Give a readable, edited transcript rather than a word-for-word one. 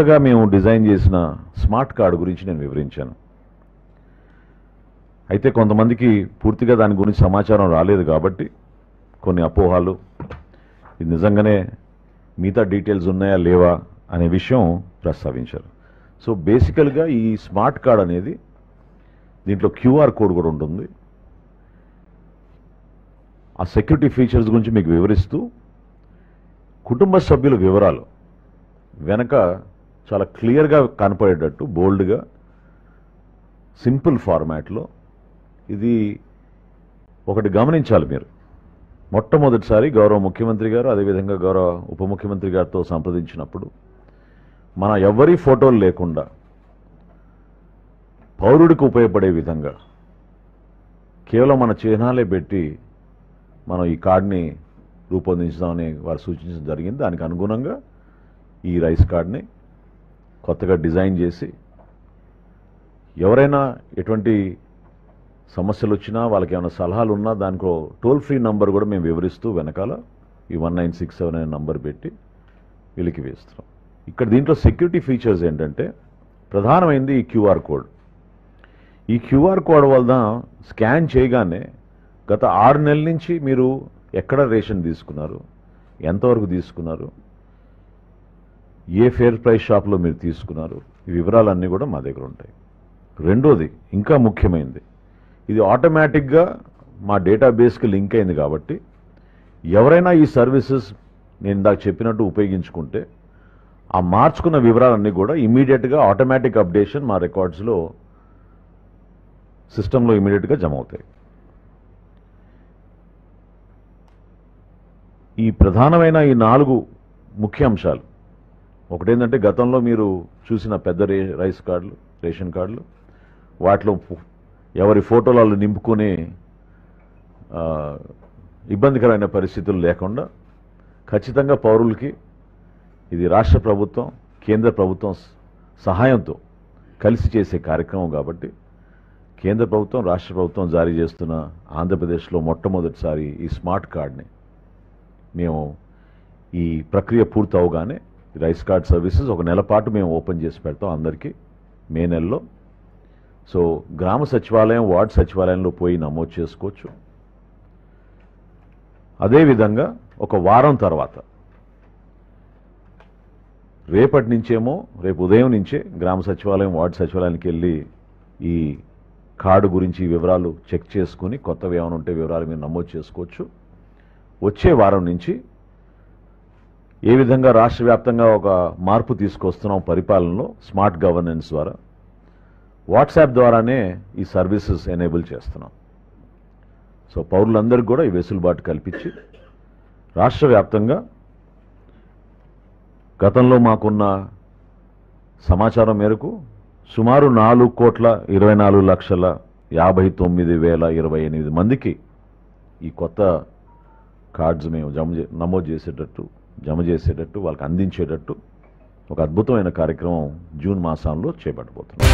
కొత్తగా మేము డిజైన్ చేసిన స్మార్ట్ కార్డు గురించి నేను వివరించాను. అయితే కొంతమందికి పూర్తిగా దాని గురించి సమాచారం రాలేదు కాబట్టి కొన్ని అపోహాలు, ఇది నిజంగానే మిగతా డీటెయిల్స్ ఉన్నాయా లేవా అనే విషయం ప్రస్తావించారు. సో బేసికల్గా ఈ స్మార్ట్ కార్డ్ అనేది దీంట్లో క్యూఆర్ కోడ్ కూడా ఉంటుంది. ఆ సెక్యూరిటీ ఫీచర్స్ గురించి మీకు వివరిస్తూ కుటుంబ సభ్యుల వివరాలు వెనక చాలా క్లియర్గా కనపడేటట్టు బోల్డ్గా సింపుల్ ఫార్మాట్లో ఇది ఒకటి గమనించాలి మీరు. మొట్టమొదటిసారి గౌరవ ముఖ్యమంత్రి గారు అదేవిధంగా గౌరవ ఉప ముఖ్యమంత్రి గారితో సంప్రదించినప్పుడు మన ఎవ్వరి ఫోటోలు లేకుండా పౌరుడికి ఉపయోగపడే విధంగా కేవలం మన చిహ్నాలే పెట్టి మనం ఈ కార్డుని రూపొందించుదామని వారు సూచించడం జరిగింది. దానికి అనుగుణంగా ఈ రైస్ కార్డ్ని కొత్తగా డిజైన్ చేసి ఎవరైనా ఎటువంటి సమస్యలు వచ్చినా వాళ్ళకి ఏమైనా సలహాలు ఉన్నా దానికో టోల్ ఫ్రీ నంబర్ కూడా మేము వివరిస్తూ వెనకాల ఈ 1967 అనే నంబర్ పెట్టి వీళ్ళకి వేస్తున్నాం. ఇక్కడ దీంట్లో సెక్యూరిటీ ఫీచర్స్ ఏంటంటే ప్రధానమైనది ఈ క్యూఆర్ కోడ్. ఈ క్యూఆర్ కోడ్ వల్ల స్కాన్ చేయగానే గత 6 నెలల నుంచి మీరు ఎక్కడ రేషన్ తీసుకున్నారు, ఎంతవరకు తీసుకున్నారు, ఏ ఫేర్ ప్రైస్ షాప్లో మీరు తీసుకున్నారు, ఈ వివరాలన్నీ కూడా మా దగ్గర ఉంటాయి. రెండోది ఇంకా ముఖ్యమైనది, ఇది ఆటోమేటిక్గా మా డేటాబేస్కి లింక్ అయింది కాబట్టి ఎవరైనా ఈ సర్వీసెస్ నేను ఇందాక చెప్పినట్టు ఉపయోగించుకుంటే ఆ మార్చుకున్న వివరాలన్నీ కూడా ఇమీడియట్గా ఆటోమేటిక్ అప్డేషన్ మా రికార్డ్స్లో సిస్టంలో ఇమీడియట్గా జమ అవుతాయి. ఈ ప్రధానమైన ఈ 4 ముఖ్య అంశాలు, ఒకటేంటంటే గతంలో మీరు చూసిన పెద్ద రైస్ కార్డులు, రేషన్ కార్డులు, వాటిలో ఎవరి ఫోటోలు వాళ్ళు నింపుకునే ఇబ్బందికరమైన పరిస్థితులు లేకుండా ఖచ్చితంగా పౌరులకి ఇది రాష్ట్ర ప్రభుత్వం కేంద్ర ప్రభుత్వం సహాయంతో కలిసి చేసే కార్యక్రమం కాబట్టి కేంద్ర ప్రభుత్వం రాష్ట్ర ప్రభుత్వం జారీ చేస్తున్న ఆంధ్రప్రదేశ్లో మొట్టమొదటిసారి ఈ స్మార్ట్ కార్డ్ని మేము ఈ ప్రక్రియ పూర్తి అవగానే రైస్ కార్డ్ సర్వీసెస్ 1 నెల పాటు మేము ఓపెన్ చేసి పెడతాం అందరికీ మే నెలలో. సో గ్రామ సచివాలయం, వార్డు సచివాలయంలో పోయి నమోదు చేసుకోవచ్చు. అదేవిధంగా ఒక వారం తర్వాత రేపటి నుంచేమో రేపు ఉదయం నుంచే గ్రామ సచివాలయం, వార్డు సచివాలయానికి వెళ్ళి ఈ కార్డు గురించి వివరాలు చెక్ చేసుకుని కొత్తవి ఏమైనా ఉంటే వివరాలు మీరు నమోదు చేసుకోవచ్చు. వచ్చే వారం నుంచి ఏ విధంగా రాష్ట్ర వ్యాప్తంగా ఒక మార్పు తీసుకొస్తున్నాం పరిపాలనలో స్మార్ట్ గవర్నెన్స్ ద్వారా, వాట్సాప్ ద్వారానే ఈ సర్వీసెస్ ఎనేబుల్ చేస్తున్నాం. సో పౌరులందరికీ కూడా ఈ వెసులుబాటు కల్పించి రాష్ట్ర వ్యాప్తంగా గతంలో మాకున్న సమాచారం మేరకు సుమారు 4,24,59,028 మందికి ఈ కొత్త కార్డ్స్ మేము జమ చేసేటట్టు వాళ్ళకి అందించేటట్టు ఒక అద్భుతమైన కార్యక్రమం జూన్ మాసంలో చేపట్టబోతున్నాం.